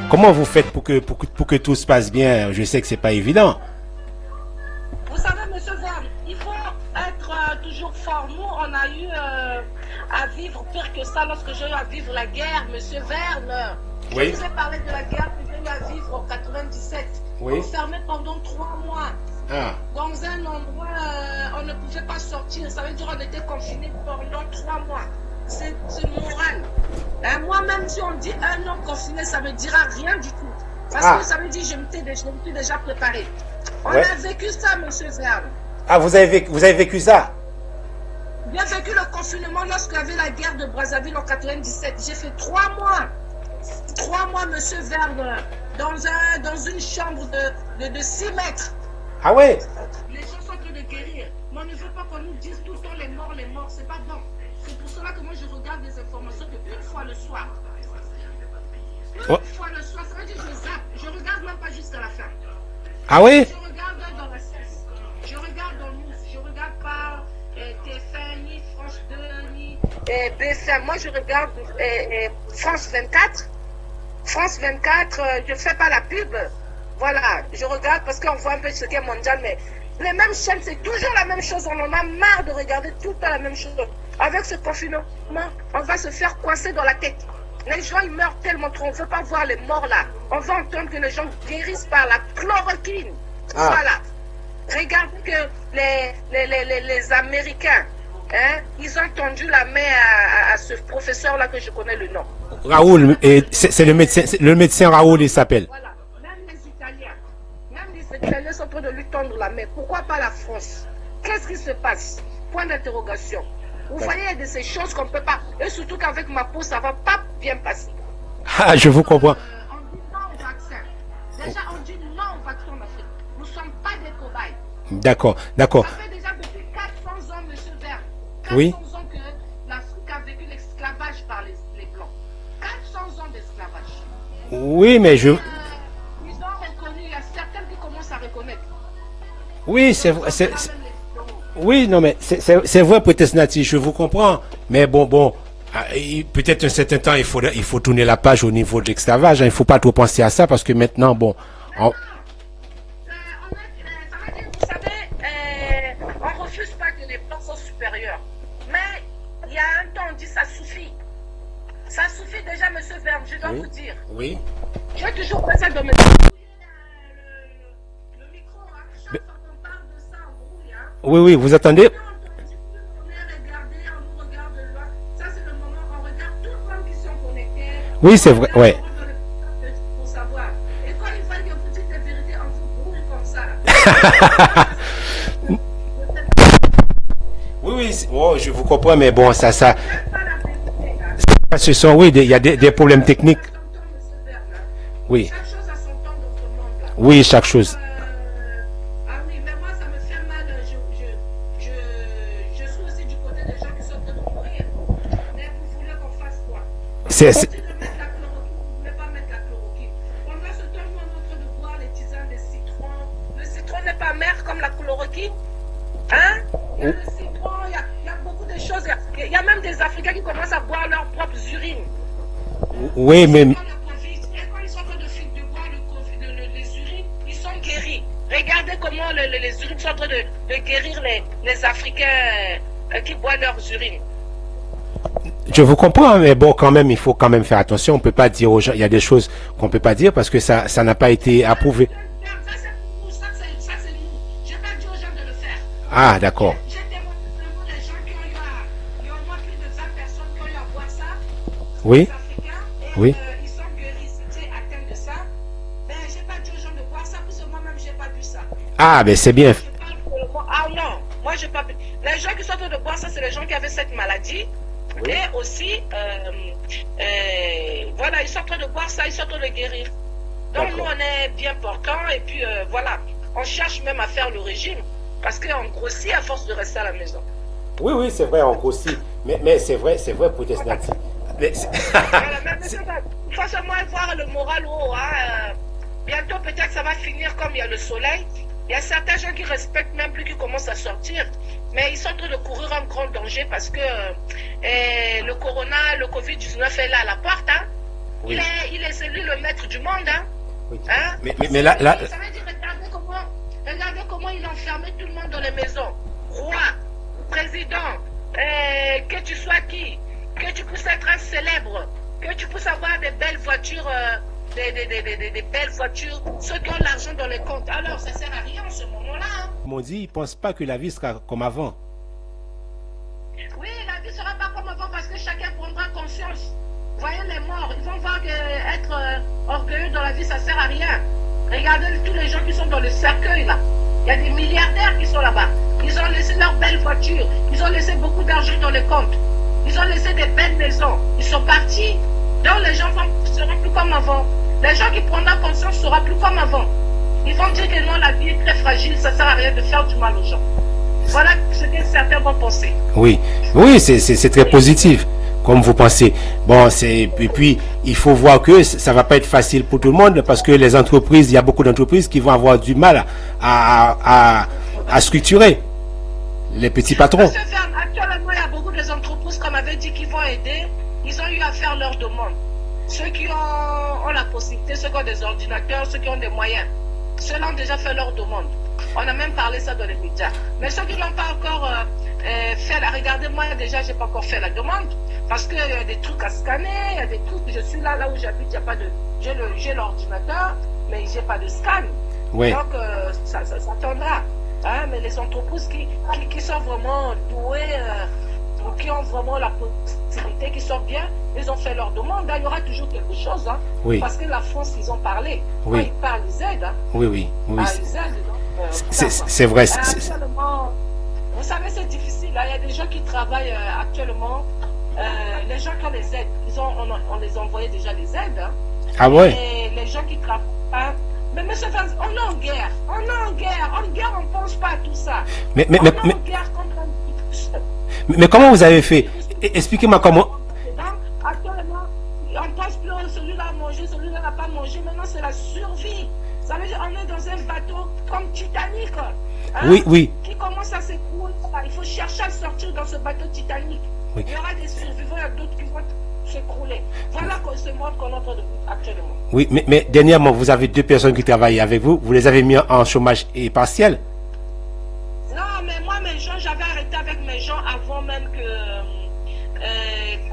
Comment vous faites pour que tout se passe bien? Je sais que c'est pas évident. Vous savez, monsieur Verne, il faut être toujours fort. Nous, on a eu à vivre pire que ça lorsque j'ai eu à vivre la guerre, monsieur Verne. Oui. Je vous ai parlé de la guerre que j'ai eu à vivre en 97. Oui. Enfermé pendant 3 mois. Ah. Dans un endroit, on ne pouvait pas sortir. Ça veut dire qu'on était confiné pendant 3 mois. C'est moral. Moi-même, si on dit un an confiné, ça ne me dira rien du tout. Parce que ça veut dire que je me suis déjà préparé. On a vécu ça, monsieur Verne. Ah, vous avez vécu ça? J'ai vécu le confinement lorsqu'il y avait la guerre de Brazzaville en 97. J'ai fait 3 mois. 3 mois, monsieur Verne, dans une chambre de 6 mètres. Ah ouais? Les gens sont en train de guérir. Mais on ne veut pas qu'on nous dise tout le temps les morts, c'est pas bon. C'est pour cela que moi je regarde des informations une fois le soir. Une fois le soir, ça veut dire que je zappe. Je regarde même pas jusqu'à la fin. Ah oui? Je regarde dans la cesse. Je regarde dans News. Je regarde pas TF1, ni France 2, ni BFM. Moi je regarde France 24. France 24, je fais pas la pub. Voilà, je regarde parce qu'on voit un peu ce qui est mondial, mais les mêmes chaînes, c'est toujours la même chose. On en a marre de regarder tout le temps la même chose. Avec ce confinement, on va se faire coincer dans la tête. Les gens, ils meurent tellement trop. On ne veut pas voir les morts là. On va entendre que les gens guérissent par la chloroquine. Voilà. Regardez que les Américains, ils ont tendu la main à ce professeur-là que je connais le nom. Raoul, c'est le médecin Raoul, il s'appelle. Voilà. Même les Italiens sont en train de lui tendre la main. Pourquoi pas la France? Qu'est-ce qui se passe? Point d'interrogation. Vous voyez, il y a de ces choses qu'on ne peut pas. Et surtout qu'avec ma peau, ça ne va pas bien passer. Ah, je vous comprends. On dit non au vaccin. Déjà, on dit non au vaccin en Afrique. Nous ne sommes pas des cobayes. D'accord, d'accord. Ça fait déjà depuis 400 ans, monsieur Verne. 400 Oui. ans que l'Afrique a vécu l'esclavage par les Blancs. 400 ans d'esclavage. Oui, mais Ils ont reconnu, il y a certains qui commencent à reconnaître. Oui, c'est vrai. Oui, non, mais c'est vrai, peut-être Nati, je vous comprends. Mais bon, peut-être un certain temps, il faut tourner la page au niveau de l'esclavage. Il ne faut pas trop penser à ça parce que maintenant, bon. Vous savez, on ne refuse pas que les Blancs soient supérieurs. Mais il y a un temps, on dit ça suffit. Ça suffit déjà, monsieur Verne, je dois vous dire. Oui. J'ai toujours fait ça dans mes... Le micro, chaque fois qu'on parle de ça, on brouille. Oui, vous attendez? Oui, c'est vrai, ouais. Pour savoir. Et quand il faut que vous dites la vérité, on vous brouille comme ça. Oui, oh, je vous comprends, mais bon, ça, ce sont, oui, il y a des problèmes techniques. Oui. Chaque chose a son temps dans ce monde-là. Oui, chaque chose. Ah oui, mais moi, ça me fait mal. Je suis aussi du côté des gens qui sont en train de mourir. Mais vous voulez qu'on fasse quoi? C'est, Si de mettre la chloroquine, vous ne voulez pas mettre la chloroquine. Pendant ce temps, nous, on est en train de boire les tisanes de citron. Le citron n'est pas amer comme la chloroquine. Hein? Il y a le citron, il y a beaucoup de choses. Il y a même des Africains qui commencent à boire leurs propres urines. oui, mais. Et quand ils sont en train de boire les urines, ils sont guéris. Regardez comment les urines sont en train de guérir les Africains qui boivent leurs urines. Je vous comprends, mais bon, quand même, il faut quand même faire attention. On peut pas dire aux gens, il y a des choses qu'on peut pas dire parce que ça n'a pas été approuvé. Ça, c'est nous. Je n'ai pas dit aux gens de le faire. Ah, d'accord. J'ai témoigné vraiment des gens qui ont eu il y a au moins plus de 20 personnes qui ont eu à boire ça. Oui. Les Africains. Et Oui. ils sont guéris, c'était atteints de ça. Mais je n'ai pas dit aux gens de boire ça, parce que moi-même, je n'ai pas bu ça. Ah, ben c'est bien. Je parle pour le moment. Ah non, moi, je n'ai pas bu. Les gens qui sont en train de boire ça, c'est les gens qui avaient cette maladie. Oui. Et aussi, voilà, ils sont en train de boire ça, ils sont en train de guérir. Donc nous, on est bien portants et puis voilà, on cherche même à faire le régime parce qu'on grossit à force de rester à la maison. Oui, c'est vrai, on grossit. Mais c'est vrai, peut-être Nati. Voilà, mais il faut seulement avoir le moral haut. Bientôt, peut-être ça va finir comme il y a le soleil. Il y a certains gens qui respectent même plus, qui commencent à sortir. Mais ils sont en train de courir un grand danger parce que le corona, le Covid-19 est là à la porte. Oui. C'est lui le maître du monde. Hein? Oui. Hein? Mais là, Ça veut dire, regardez comment il enfermait tout le monde dans les maisons. Roi, président, que tu sois qui, que tu puisses être un célèbre, que tu puisses avoir des belles voitures, des belles voitures, ceux qui ont l'argent dans les comptes. Alors, ça ne sert à rien en ce moment-là. Hein? comme on dit, ils ne pensent pas que la vie sera comme avant. Oui, la vie ne sera pas comme avant parce que chacun prendra conscience. Voyez les morts, ils vont voir qu'être orgueilleux dans la vie, ça ne sert à rien. Regardez tous les gens qui sont dans le cercueil là. Il y a des milliardaires qui sont là-bas. Ils ont laissé leurs belles voitures. Ils ont laissé beaucoup d'argent dans les comptes. Ils ont laissé des belles maisons. Ils sont partis. Donc les gens ne seront plus comme avant. Les gens qui prendront conscience ne seront plus comme avant. Ils vont dire que non, la vie est très fragile, ça ne sert à rien de faire du mal aux gens. Voilà ce que certains vont penser. Oui, oui, c'est très positif, comme vous pensez. Bon, et puis, il faut voir que ça ne va pas être facile pour tout le monde, parce que les entreprises, il y a beaucoup d'entreprises qui vont avoir du mal à structurer les petits patrons. Monsieur Verne, actuellement, il y a beaucoup d'entreprises, comme avait dit, qui vont aider. Ils ont eu à faire leurs demandes. Ceux qui ont la possibilité, ceux qui ont des ordinateurs, ceux qui ont des moyens, ceux-là ont déjà fait leurs demandes. On a même parlé ça dans les médias. Mais ceux qui n'ont pas encore fait la... Regardez, moi déjà, je n'ai pas encore fait la demande. Parce qu'il y a des trucs à scanner, il y a des trucs... Je suis là où j'habite, il n'y a pas de... J'ai l'ordinateur, mais je n'ai pas de scan. Oui. Donc, ça attendra. Hein, mais les entreprises qui sont vraiment douées, qui ont vraiment la possibilité, qui sont bien, ils ont fait leur demande. Hein, il y aura toujours quelque chose. Hein, oui. Parce que la France, ils ont parlé. Oui. Quand ils parlent, ils aident. Hein. Oui, oui. Oui. Ils aident. C'est vrai. Actuellement, vous savez, c'est difficile. Hein. Il y a des gens qui travaillent actuellement. Les gens qui ont les aides, on les envoyait déjà des aides. Hein. Ah ouais? Et les gens qui travaillent. Hein. Mais monsieur Vance, on est en guerre. On est en guerre. En guerre, on ne pense pas à tout ça. On est en guerre contre un... Mais comment vous avez fait? Expliquez-moi comment. Actuellement, on pense plus celui-là a mangé, celui-là n'a pas mangé. Maintenant, c'est la survie. Ça veut dire qu'on est dans un bateau comme Titanic. Hein, oui, oui. Qui commence à s'écrouler. Il faut chercher à sortir dans ce bateau Titanic. Oui. Il y aura des survivants, il y a d'autres qui vont s'écrouler. Voilà ce monde qu'on est en train de vivre actuellement. Oui, mais dernièrement, vous avez 2 personnes qui travaillent avec vous. Vous les avez mis en chômage et partiel? Non, mais moi, mes gens, j'avais arrêté avec mes gens avant même que...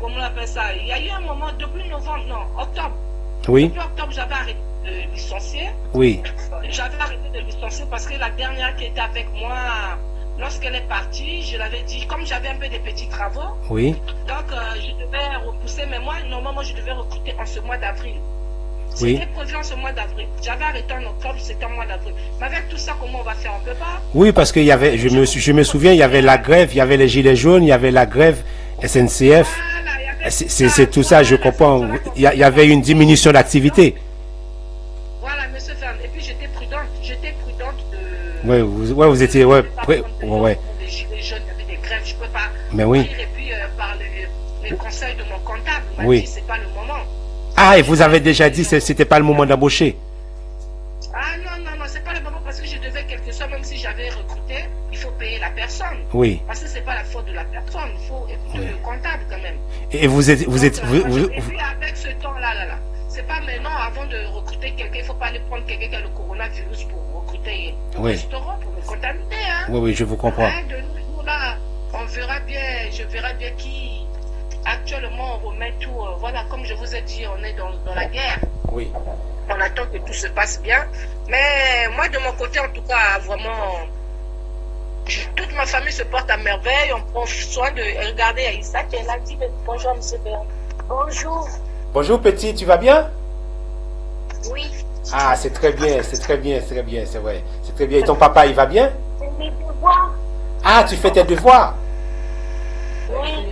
comment on appelle ça? Il y a eu un moment, depuis novembre, non, octobre. Oui. Depuis octobre, j'avais arrêté de licencier. Oui. J'avais arrêté de licencier parce que la dernière qui était avec moi, lorsqu'elle est partie, je l'avais dit, comme j'avais un peu des petits travaux, oui. Donc je devais repousser, mais moi, normalement, je devais recruter en ce mois d'avril. Oui. C'était prévu en ce mois d'avril. J'avais arrêté en octobre, c'était en mois d'avril. Mais avec tout ça, comment on va faire? On ne peut pas. Oui, parce qu'il y avait, je me souviens, il y avait la grève, il y avait les gilets jaunes, il y avait la grève SNCF. Voilà, c'est tout ça, je comprends. Il y avait une diminution d'activité. Voilà, monsieur Fern. Et puis j'étais prudente de... Oui, vous étiez... Ouais, ouais. Les gilets jaunes, il y avait des grèves, je ne peux pas... Mais oui. Et puis par les conseils de mon comptable, il m'a oui. dit c'est pas le moment. Ah, et vous avez déjà dit que c'était pas le moment d'embaucher? Ah non, c'est pas le moment parce que je devais quelque chose, même si j'avais recruté, il faut payer la personne. Oui. Parce que c'est pas la faute de la personne, il faut écouter le comptable quand même. Et vous êtes... Et puis avec ce temps-là, c'est pas maintenant, avant de recruter quelqu'un, il ne faut pas aller prendre quelqu'un qui a le coronavirus pour recruter au restaurant, pour me contaminer. Hein. Oui, je vous comprends. Hein, de nos jours là, on verra bien, je verrai bien qui... Actuellement, on remet tout, voilà, comme je vous ai dit, on est dans la guerre. Oui. On attend que tout se passe bien. Mais moi, de mon côté, en tout cas, vraiment, toute ma famille se porte à merveille. On prend soin de... Regardez, Aïssa qui est là, dit bonjour, M. Béon. Bonjour. Bonjour, petit, tu vas bien? Oui. Ah, c'est très bien, c'est vrai. C'est très bien. Et ton papa, il va bien? C'est mes devoirs. Ah, tu fais tes devoirs? Oui.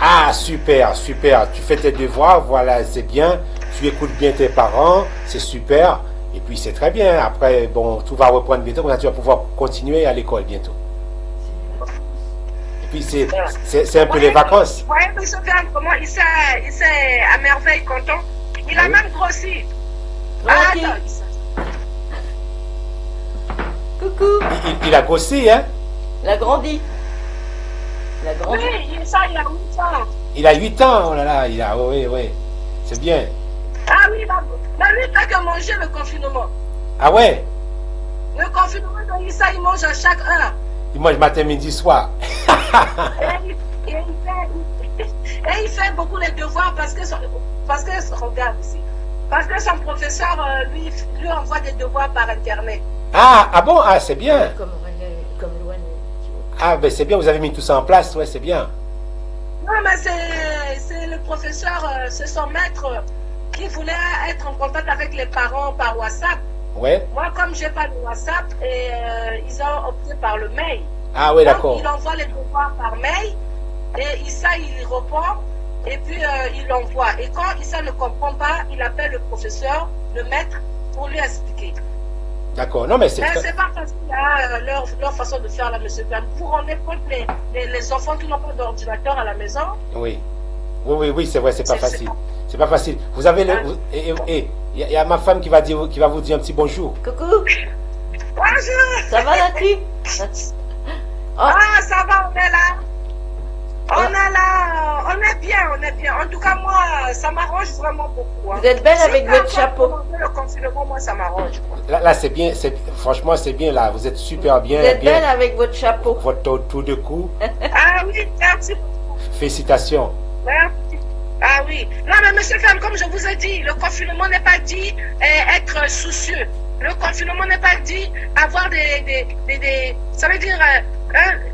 Ah, super. Tu fais tes devoirs, voilà, c'est bien. Tu écoutes bien tes parents, c'est super. Et puis, c'est très bien. Après, bon, tout va reprendre bientôt. Tu vas pouvoir continuer à l'école bientôt. Et puis, c'est un peu les vacances. Oui, mais ce frère, comment il s'est à merveille content. Il a même grossi. Ah, coucou. Il a grossi, hein? Il a grandi. Oui, ça, il a 8 ans. Il a 8 ans, oh là là, oui. C'est bien. lui, il fait que manger le confinement. Ah ouais? Le confinement de Issa, il mange à chaque heure. Il mange matin, midi, soir. Et il fait beaucoup les devoirs parce que regarde ici. Parce que son professeur lui envoie des devoirs par internet. Ah bon? Ah, c'est bien. Comme Louane. Ah, ben c'est bien, vous avez mis tout ça en place, ouais, c'est bien. Non, mais c'est le professeur, c'est son maître qui voulait être en contact avec les parents par WhatsApp. Ouais. Moi, comme j'ai pas de WhatsApp, ils ont opté par le mail. Ah oui, Donc, d'accord. il envoie les devoirs par mail et Issa, il répond et puis il l'envoie. Et quand Issa ne comprend pas, il appelle le professeur, le maître, pour lui expliquer. D'accord. Non, mais c'est... Mais c'est pas facile, hein, leur façon de faire là, monsieur Blanc. Vous rendez compte les enfants qui n'ont pas d'ordinateur à la maison? Oui. Oui, c'est vrai, c'est pas facile. C'est pas facile. Vous avez le... il y a ma femme qui va vous dire un petit bonjour. Coucou. Bonjour. Ça va là-dessus? Ah, ça va, on est là. On est là, on est bien. En tout cas, moi, ça m'arrange vraiment beaucoup. Hein. Vous êtes belle avec votre chapeau. Le confinement, moi, ça m'arrange. Là c'est bien, franchement, c'est bien là. Vous êtes super bien. Vous êtes bien. belle avec votre chapeau. Votre tour de cou. Ah oui, merci. Félicitations. Merci. Ah oui. Non, mais monsieur Femme, comme je vous ai dit, le confinement n'est pas dit être soucieux. Le confinement n'est pas dit avoir ça veut dire,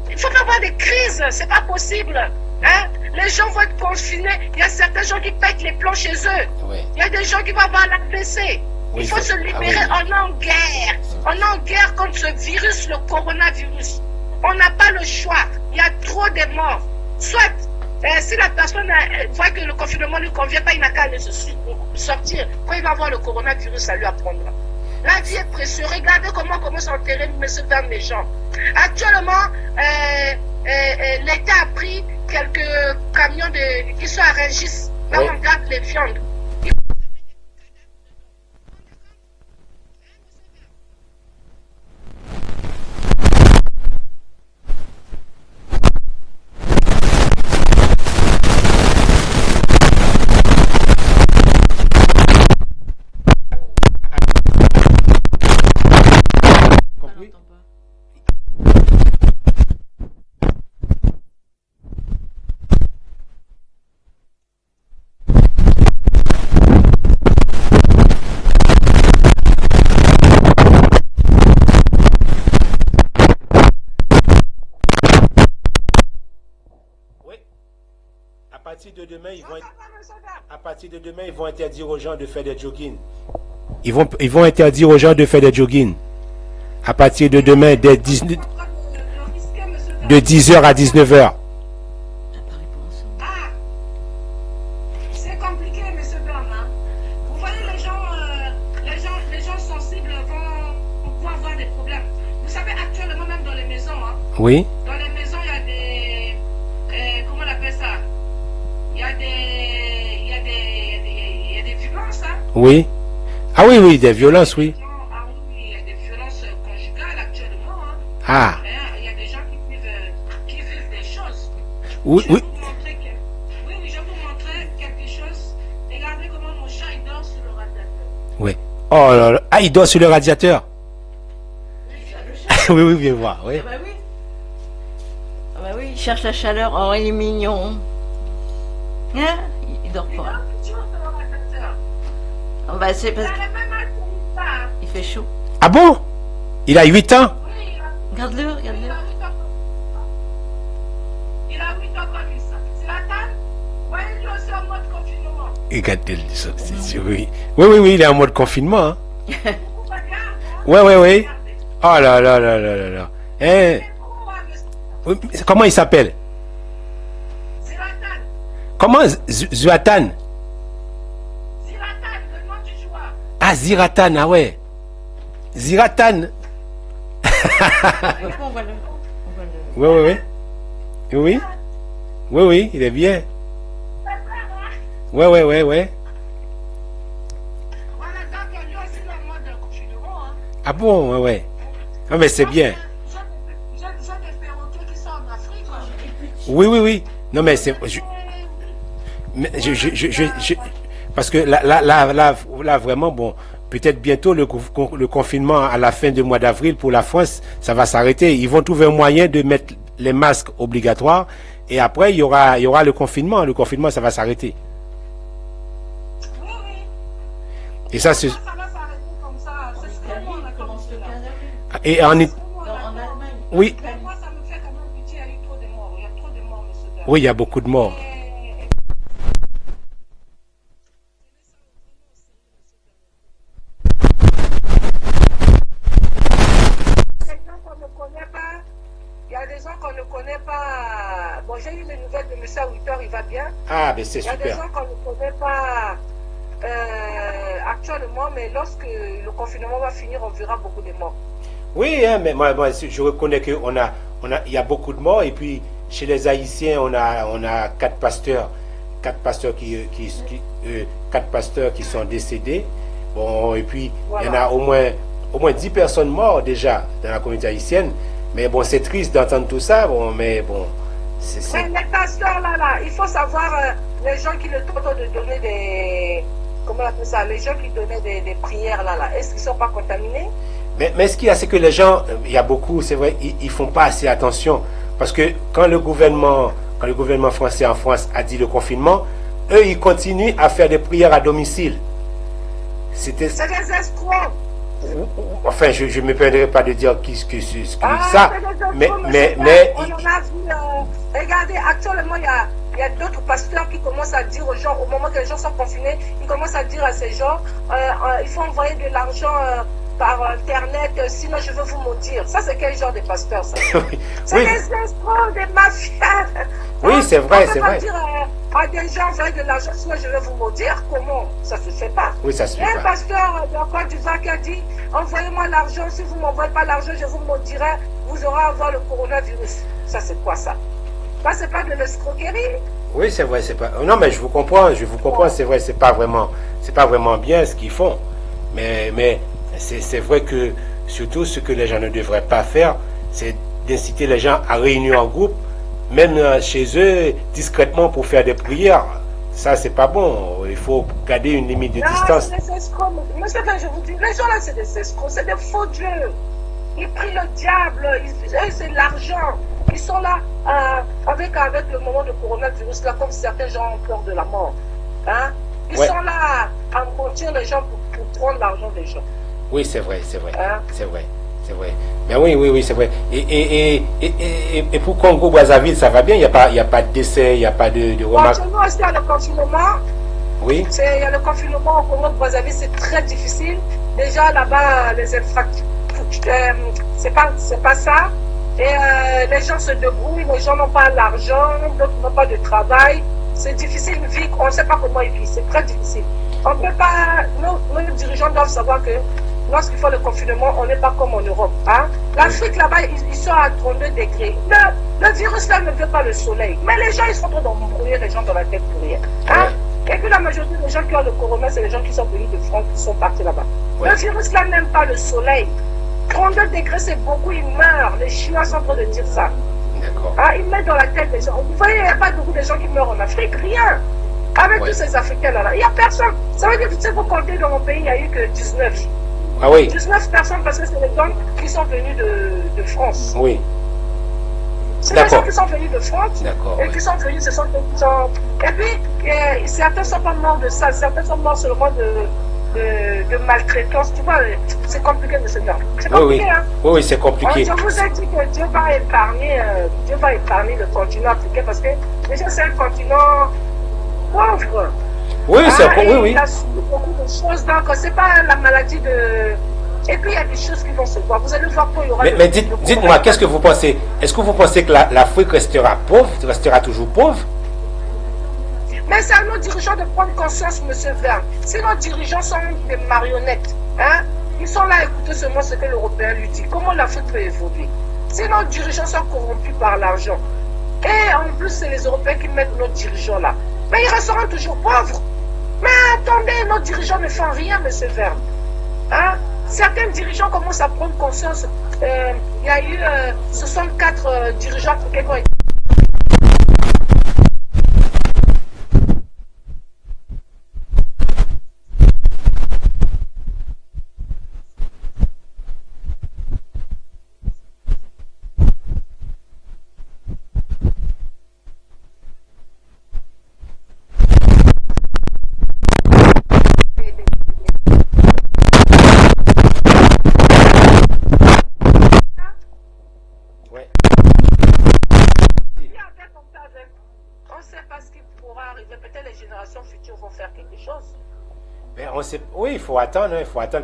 il faut pas avoir des crises, c'est pas possible. Hein? Les gens vont être confinés, il y a certains gens qui pètent les plombs chez eux. Oui. Il y a des gens qui vont avoir l'APC. Oui, il faut se libérer, oui. On est en guerre. On est en guerre contre ce virus, le coronavirus. On n'a pas le choix, il y a trop de morts. Soit, si la personne voit que le confinement ne lui convient pas, il n'a qu'à aller sortir. Quand il va voir le coronavirus, ça lui apprendra. La vie est précieuse. Regardez comment on commence à enterrer vers les gens. Actuellement, l'État a pris quelques camions qui sont à Rungis. Là, Oui. on garde les viandes. Compris? Oui. À partir de demain, ils vont interdire aux gens de faire des jogging. Ils vont interdire aux gens de faire des jogging. À partir de demain, de 10h à 19h. Ah, c'est compliqué, monsieur Bernard. Vous voyez, les gens sensibles vont avoir des problèmes. Vous savez, actuellement, même dans les maisons, hein, Oui. dans les maisons, il y a des... comment on appelle ça? Il y a des violences, hein? Oui. Ah oui, des violences, oui. Ah oui, il y a des violences conjugales actuellement, hein. Ah. Il y a des gens qui vivent des choses. Oui, Je vais oui. vous montrer je vais vous montrer quelque chose. Regardez comment mon chat il dort sur le radiateur. Oui. Oh là là. Ah, il dort sur le radiateur. Oui, viens voir, oui. Ah bah oui. Ah bah oui, il cherche la chaleur. Oh, il est mignon. Hein? Il dort Il pas. dort toujours sur le radiateur. Ah bah c'est parce Il a le même âge que Issa, hein. qu'il fait chaud. Ah bon? Il a 8 ans? Oui, Regarde-le, il a regarde-le. 8 ans. Il a 8 ans comme Issa. C'est la table. Voyez, lui aussi en mode confinement. Regarde, c'est sûr, oui. Oui, il est en mode confinement. Hein. Vous regardez, hein? Oui. Regardez. Oh là là. Hein? C'est trop, hein, monsieur. Oui, comment il s'appelle? Zlatan. Comment? Zlatan? Zlatan, le nom du joueur. Ah, Zlatan, ah ouais. Zlatan. On voit le... Oui. Oui, il est bien. C'est frère, hein? Ouais. Voilà, donc lui aussi il est en mode confinement, hein. Ah bon, ouais. Ah, mais c'est bien. J'ai des perroquets qui sont en Afrique. Oui. Non, mais c'est... parce que là, vraiment, bon, peut-être bientôt le confinement à la fin du mois d'avril pour la France, ça va s'arrêter. Ils vont trouver un moyen de mettre les masques obligatoires et après, il y aura le confinement. Le confinement, ça va s'arrêter. Oui, oui. Et ça, c'est... Ça va s'arrêter comme ça. C'est ce que moi, on a commencé là. Et en... En Allemagne. Oui, Mais moi, ça me fait quand même pitié. Il y a eu trop de morts. Il y a trop de morts, monsieur Bern. oui, il y a beaucoup de morts. Il y a des gens qu'on ne connaît pas. Bon, j'ai eu les nouvelles de M. Witter, il va bien. Ah, ben c'est Il y a des super. gens qu'on ne connaît pas actuellement, mais lorsque le confinement va finir, on verra beaucoup de morts. Oui, hein, mais moi, je reconnais il y a beaucoup de morts. Et puis, chez les Haïtiens, on a quatre pasteurs qui sont décédés. Bon, et puis, il y en a au moins 10 personnes mortes déjà dans la communauté haïtienne. Mais bon, c'est triste d'entendre tout ça. Bon, mais bon, Mais les pasteurs, là, il faut savoir, les gens qui le tentent de donner des... Comment on appelle ça? Les gens qui donnaient des prières, là, est-ce qu'ils ne sont pas contaminés? Mais ce qu'il y a, c'est que les gens, il y a beaucoup, c'est vrai, ils font pas assez attention. Parce que quand le gouvernement français en France a dit le confinement, eux, ils continuent à faire des prières à domicile. C'est des escrocs. Enfin, je ne me plaindrai pas de dire ça, c'est des escrocs, mais on en a vu, regardez, actuellement, il y a d'autres pasteurs qui commencent à dire aux gens, au moment que les gens sont confinés, ils commencent à dire à ces gens, il faut envoyer de l'argent par Internet, sinon je veux vous maudire. Ça, c'est quel genre de pasteur, ça? C'est des escrocs, des mafias. Oui, c'est vrai, c'est vrai. On peut pas dire à des gens, envoyer de l'argent, sinon je vais vous maudire. Comment? Ça se fait pas. Oui, ça se fait Il y a pas. un pasteur de Côte d'Ivoire qui a dit, envoyez-moi l'argent, si vous ne m'envoyez pas l'argent, je vous maudirai, vous aurez à avoir le coronavirus. Ça, c'est quoi ça? Ça, c'est pas de l'escroquerie. Oui, c'est vrai, c'est pas... Non, mais je vous comprends, c'est vrai, c'est pas vraiment bien ce qu'ils font. Mais c'est vrai que, surtout, ce que les gens ne devraient pas faire, c'est d'inciter les gens à réunir en groupe, même chez eux, discrètement pour faire des prières. Ça, c'est pas bon. Il faut garder une limite de distance. C'est des escrocs. Monsieur, je vous dis, les gens là, c'est des escrocs, c'est des faux dieux. Ils prient le diable, c'est l'argent. Ils sont là avec le moment de coronavirus, là, comme certains gens ont peur de la mort. Hein? Ils sont là à mentir les gens pour prendre l'argent des gens. Oui, c'est vrai, c'est vrai. Hein? C'est vrai, c'est vrai. Mais oui, c'est vrai. Et pour Congo-Brazzaville, ça va bien, il n'y a pas de décès, il n'y a pas de remarques. Chez nous, il y a le confinement. Oui. Il y a le confinement au Congo-Brazzaville, c'est très difficile. Déjà, là-bas, les infractions, c'est pas ça. Et les gens se débrouillent, les gens n'ont pas l'argent, d'autres n'ont pas de travail. C'est difficile de vivre, on ne sait pas comment ils vivent, c'est très difficile. On peut pas, nos dirigeants doivent savoir que lorsqu'il faut le confinement, on n'est pas comme en Europe. Hein? L'Afrique, là-bas, ils sont à 32 degrés. Le virus, là, ne veut pas le soleil. Mais les gens, ils sont en train d'embrouiller les gens dans la tête pour rien. Hein? Et puis la majorité des gens qui ont le corona, c'est les gens qui sont venus de France, qui sont partis là-bas. Le virus, là, n'aime pas le soleil. 32 degrés, c'est beaucoup, ils meurent. Les Chinois sont en train de dire ça. D'accord. Ah, ils mettent dans la tête des gens. Vous voyez, il n'y a pas beaucoup de gens qui meurent en Afrique, rien. Avec tous ces Africains là, il n'y a personne. Ça veut dire que tu sais, vous comptez dans mon pays, il n'y a eu que 19. Ah oui. 19 personnes parce que c'est les gens qui sont venus de France. Oui. C'est les gens qui sont venus de France. D'accord. Et qui sont venus, ce sont ceux qui sont. Et puis, certains ne sont pas morts de ça, certains sont morts seulement de maltraitance. Tu vois, c'est compliqué de se faire. C'est compliqué, oui. Hein. Oui, c'est compliqué. Je vous ai dit que Dieu va épargner le continent africain parce que déjà c'est un continent pauvre. Oui, c'est oui. Il a subi beaucoup de choses, donc c'est pas la maladie de. Et puis il y a des choses qui vont se voir. Vous allez voir qu'il y aura. Mais dites-moi, qu'est-ce que vous pensez? Est-ce que vous pensez que l'Afrique restera pauvre, restera toujours pauvre? Mais c'est à nos dirigeants de prendre conscience, M. Verne. Si nos dirigeants sont des marionnettes, hein, ils sont là à écouter seulement ce que l'Européen lui dit. Comment l'Afrique peut évoluer? Si nos dirigeants sont corrompus par l'argent, et en plus c'est les Européens qui mettent nos dirigeants là, mais ils resteront toujours pauvres. Mais attendez, nos dirigeants ne font rien, M. Verne. Hein? Certains dirigeants commencent à prendre conscience. Il y a eu 64 dirigeants africains qui ont été on sait, oui, il faut attendre,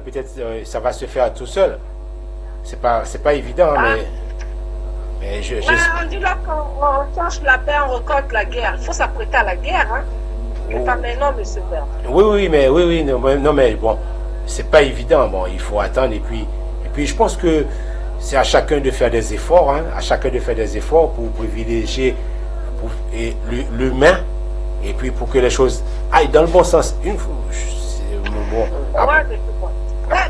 peut-être ça va se faire tout seul. C'est pas évident, mais on dit là qu'on cherche la paix, on récolte la guerre. Il faut s'apprêter à la guerre, hein. Mais pas maintenant, monsieur Verne. Oui, non, mais bon, c'est pas évident. Bon, il faut attendre et puis je pense que c'est à chacun de faire des efforts, hein, à chacun de faire des efforts pour privilégier l'humain et puis pour que les choses aillent dans le bon sens. Bon, après,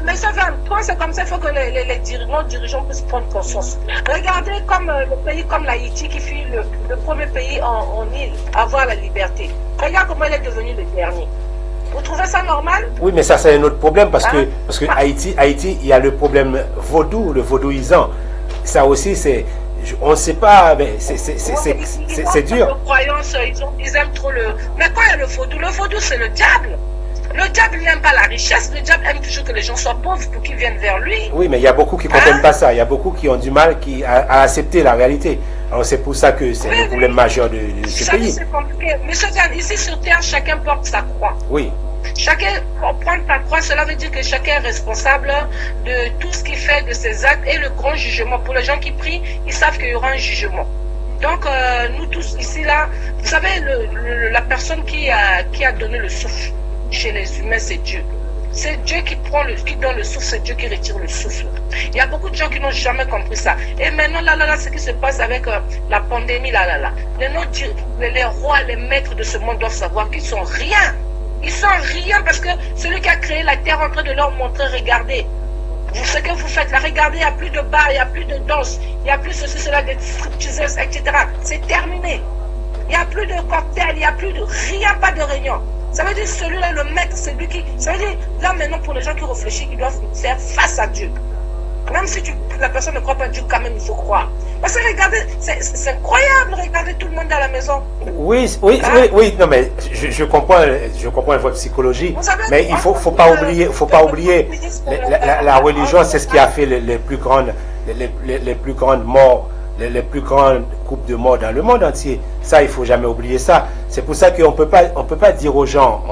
mais ça va, toi c'est comme ça, il faut que les dirigeants puissent prendre conscience. Regardez comme le pays comme l'Haïti qui fut le premier pays en île à avoir la liberté. Regarde comment il est devenu le dernier. Vous trouvez ça normal? Oui, mais ça c'est un autre problème parce que Haïti, il y a le problème vaudou, le vaudouisant. Ça aussi c'est, on ne sait pas, mais c'est dur. Ils aiment trop le. Mais quoi il y a le vaudou c'est le diable. Le diable n'aime pas la richesse, le diable aime toujours que les gens soient pauvres pour qu'ils viennent vers lui. Oui, mais il y a beaucoup qui ne comprennent pas ça. Il y a beaucoup qui ont du mal à accepter la réalité. Alors c'est pour ça que c'est le problème majeur de ce pays. C'est compliqué. Monsieur Diane, ici sur Terre, chacun porte sa croix. Oui. Chacun prend sa croix, cela veut dire que chacun est responsable de tout ce qu'il fait, de ses actes et le grand jugement. Pour les gens qui prient, ils savent qu'il y aura un jugement. Donc nous tous ici là, vous savez, la personne qui a donné le souffle chez les humains, c'est Dieu. C'est Dieu qui donne le souffle, c'est Dieu qui retire le souffle. Il y a beaucoup de gens qui n'ont jamais compris ça. Et maintenant, ce qui se passe avec la pandémie, les rois, les maîtres de ce monde doivent savoir qu'ils sont rien. Ils sont rien parce que celui qui a créé la terre est en train de leur montrer, regardez. Ce que vous faites là, regardez, il n'y a plus de bar, il n'y a plus de danse, il n'y a plus ceci, cela, des stripteaseuses, etc. C'est terminé. Il n'y a plus de cocktail, il n'y a plus de rien, pas de réunion. Ça veut dire celui-là, le maître, c'est lui qui... Ça veut dire, là maintenant, pour les gens qui réfléchissent, ils doivent faire face à Dieu. Même si la personne ne croit pas en Dieu, quand même, il faut croire. Parce que regardez, c'est incroyable, regardez tout le monde à la maison. Oui, non mais je comprends votre psychologie, savez, mais il faut pas oublier, la religion, c'est ce qui a fait les plus grandes morts, les plus grandes coupes de morts dans le monde entier. Ça, il faut jamais oublier ça. C'est pour ça qu'on peut pas dire aux gens,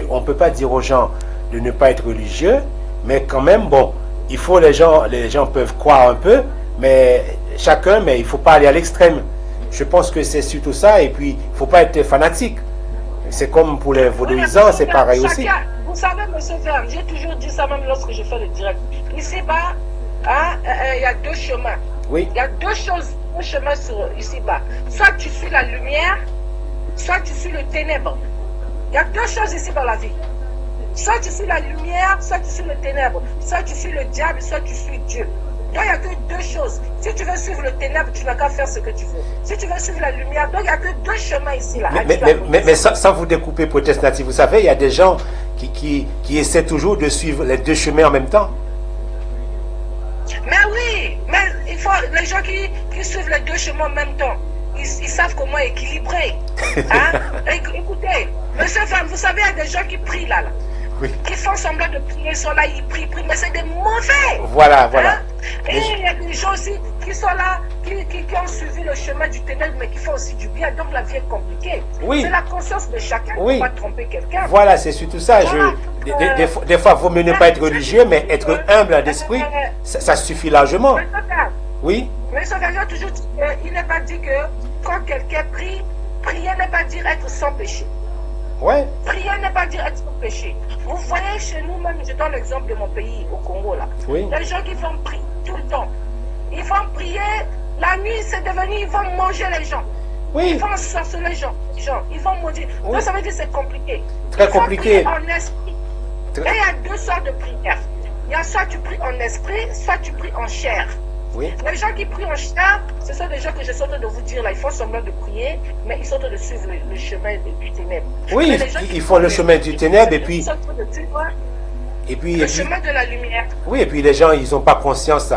on peut pas dire aux gens de ne pas être religieux, mais quand même, bon, il faut les gens peuvent croire un peu, mais il faut pas aller à l'extrême. Je pense que c'est surtout ça, et puis il faut pas être fanatique. C'est comme pour les vaudouisants, c'est pareil aussi. Vous savez, monsieur Verne, j'ai toujours dit ça même lorsque je fais le direct. Ici-bas, il y a deux chemins. Oui. Il y a deux chemins ici-bas. Soit tu suis la lumière, soit tu suis le ténèbre. Il y a deux choses ici dans la vie. Soit tu suis la lumière, soit tu suis le ténèbre. Soit tu suis le diable, soit tu suis Dieu. Donc il n'y a que deux choses. Si tu veux suivre le ténèbre, tu n'as qu'à faire ce que tu veux. Si tu veux suivre la lumière, donc il n'y a que deux chemins ici. Là, mais sans vous découper, protest natif, vous savez, il y a des gens qui essaient toujours de suivre les deux chemins en même temps. Mais oui, mais il faut les gens qui suivent les deux chemins en même temps. Ils savent comment équilibrer. Hein? Écoutez, monsieur Van, vous savez, il y a des gens qui prient là. Oui. Qui font semblant de prier, ils sont là, ils prient, mais c'est des mauvais. Voilà. Hein? Et il y a des gens aussi qui sont là, qui ont suivi le chemin du ténèbre, mais qui font aussi du bien. Donc la vie est compliquée. Oui. C'est la conscience de chacun qui ne va pas tromper quelqu'un. Voilà, c'est surtout ça. Des fois, il vaut mieux ne pas être religieux, mais être humble d'esprit, ça suffit largement. Oui. Mais ça veut toujours dire qu'il n'est pas dit que quand quelqu'un prie, prier n'est pas dire être sans péché. Ouais. Prier n'est pas dire être sans péché. Vous voyez chez nous, même, je donne l'exemple de mon pays, au Congo, là. Oui. Les gens qui vont prier tout le temps. Ils vont prier, la nuit, c'est devenu, ils vont manger les gens. Oui. Ils vont sortir les gens. Ils vont manger. Oui. Donc ça veut dire que c'est compliqué. Très compliqué. En esprit. Et il y a deux sortes de prières. Il y a soit tu pries en esprit, soit tu pries en chair. Oui. Les gens qui prient en chair, ce sont des gens que je suis en train de vous dire là, ils font semblant de prier, mais ils sont en train de suivre le chemin du ténèbre. Oui, ils font le chemin du ténèbre et puis le chemin de la lumière. Oui, et puis les gens, ils n'ont pas conscience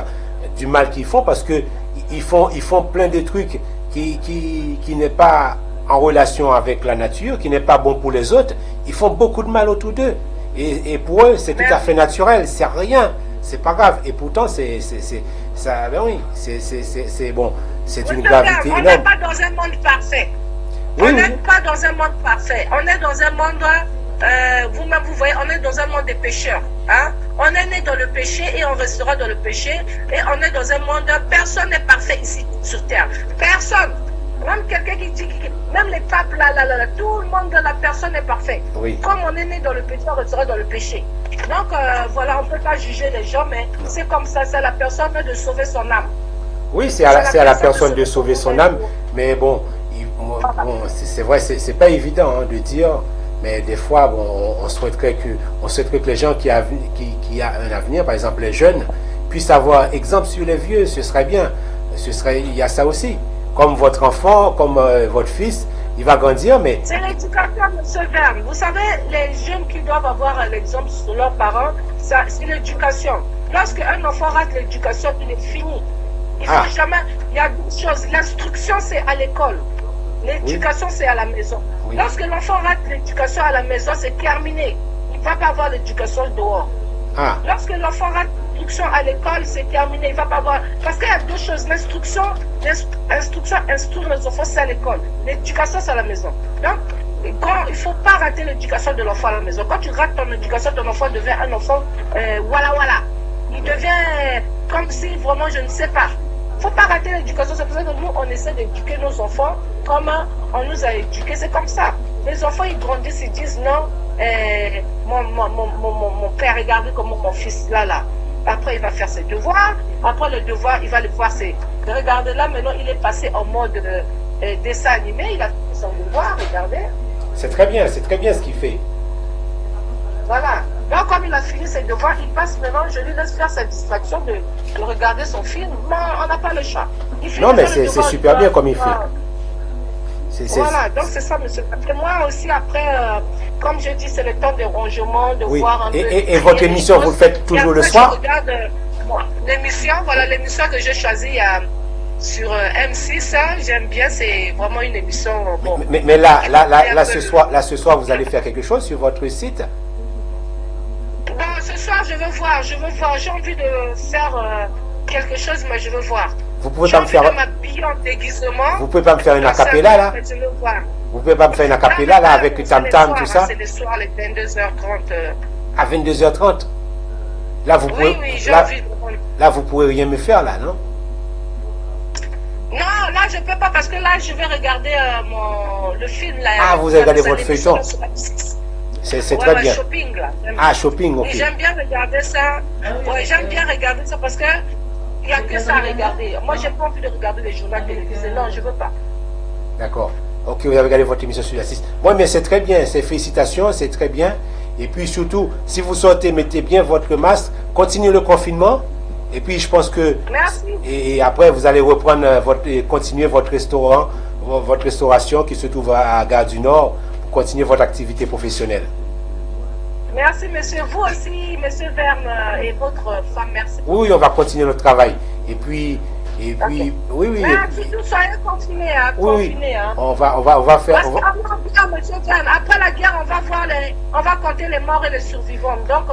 du mal qu'ils font parce que ils font plein de trucs qui n'est pas en relation avec la nature, qui n'est pas bon pour les autres. Ils font beaucoup de mal autour d'eux. Et pour eux, c'est tout à fait naturel, c'est rien, c'est pas grave. Et pourtant, c'est bon, c'est d'une gravité énorme. On n'est pas dans un monde parfait. On n'est pas dans un monde parfait. On est dans un monde vous-même, vous voyez, on est dans un monde des pécheurs. Hein? On est né dans le péché et on restera dans le péché. Et on est dans un monde, personne n'est parfait ici sur terre. Personne. Même quelqu'un qui dit, même les papes, tout le monde, la personne est parfait. Oui. Comme on est né dans le péché, on restera dans le péché. Donc, voilà, on ne peut pas juger les gens, mais c'est comme ça, c'est à la personne de sauver son âme. Oui, c'est à la personne de sauver son âme, mais bon, c'est vrai, c'est pas évident hein, de dire, mais des fois, bon, on souhaiterait que les gens qui a un avenir, par exemple les jeunes, puissent avoir exemple sur les vieux, ce serait bien. Il y a ça aussi. Comme votre enfant, comme votre fils, il va grandir, mais... C'est l'éducation, M. Verne. Vous savez, les jeunes qui doivent avoir l'exemple sur leurs parents, c'est l'éducation. Lorsque un enfant rate l'éducation, il est fini. Il faut jamais... Il y a deux choses. L'instruction, c'est à l'école. L'éducation, c'est à la maison. Oui. Lorsque l'enfant rate l'éducation à la maison, c'est terminé. Il ne va pas avoir l'éducation dehors. Lorsque l'enfant rate l'éducation à l'école, c'est terminé. Il ne va pas avoir... Parce qu'il y a deux choses. L'instruction, instruire les enfants, c'est à l'école. L'éducation, c'est à la maison. Donc, il ne faut pas rater l'éducation de l'enfant à la maison. Quand tu rates ton éducation, ton enfant devient un enfant, voilà. Il devient comme si vraiment, je ne sais pas. Il ne faut pas rater l'éducation. C'est pour ça que nous, on essaie d'éduquer nos enfants comme on nous a éduqués. C'est comme ça. Les enfants, ils grandissent, ils disent non, mon père, regardez comment mon fils, là. Après, il va faire ses devoirs. Après le devoir, il va le voir. Regardez là, maintenant, il est passé en mode dessin animé. Il a fait son devoir, regardez. C'est très bien ce qu'il fait. Voilà. Donc, comme il a fini ses devoirs, il passe maintenant, je lui laisse faire sa distraction de regarder son film. Non, on n'a pas le choix. Non, mais c'est super bien comme il fait. Voilà, donc c'est ça, monsieur. Et moi aussi, après, comme je dis, c'est le temps de rangement, de voir un peu. Et votre émission, vous le faites toujours le soir? Je regarde l'émission que j'ai choisie sur M6, hein, j'aime bien, c'est vraiment une émission. Bon, mais là, ce soir, vous allez faire quelque chose sur votre site? Bon, ce soir, je veux voir. J'ai envie de faire quelque chose, mais je veux voir. Vous pouvez pas me faire. Vous pouvez pas me faire une acapella là? Vous pouvez pas me faire une acapella là avec tam tam tout ça? C'est le soir, les 22h30. À 22h30? Là, vous pouvez. Oui, j'ai envie de... Là, vous pouvez rien me faire là, non? Non, là, je peux pas parce que là, je vais regarder le film là. Vous regardez votre feuilleton? C'est très bien. Shopping, là. Shopping, ok. J'aime bien regarder ça. J'aime bien regarder ça parce que il n'y a que ça à regarder. Moi, j'ai pas envie de regarder les journaux télévisés. Non, je veux pas. D'accord. Ok, vous avez regardé votre émission sur la 6. Oui, mais c'est très bien. Félicitations, c'est très bien. Et puis surtout, si vous sortez, mettez bien votre masque. Continuez le confinement. Et puis, je pense que... Merci. Et après, vous allez reprendre continuer votre restaurant, votre restauration qui se trouve à Gare du Nord pour continuer votre activité professionnelle. Merci, monsieur. Vous aussi, monsieur Verne et votre femme, merci. Oui, on va continuer notre travail. Et puis, oui. Merci, tous soyez confinés, hein. Oui. Hein. On va faire... Parce monsieur Verne, après la guerre, on va compter les morts et les survivants. Donc,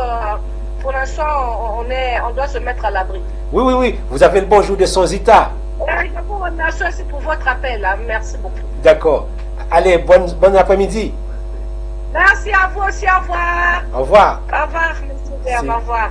pour l'instant, on doit se mettre à l'abri. Oui. Vous avez le bonjour de Sonzita. Je vous remercie aussi pour votre appel. Hein. Merci beaucoup. D'accord. Allez, bon après-midi. Merci à vous aussi. Au revoir. Au revoir. Au revoir, monsieur Verne. Au revoir.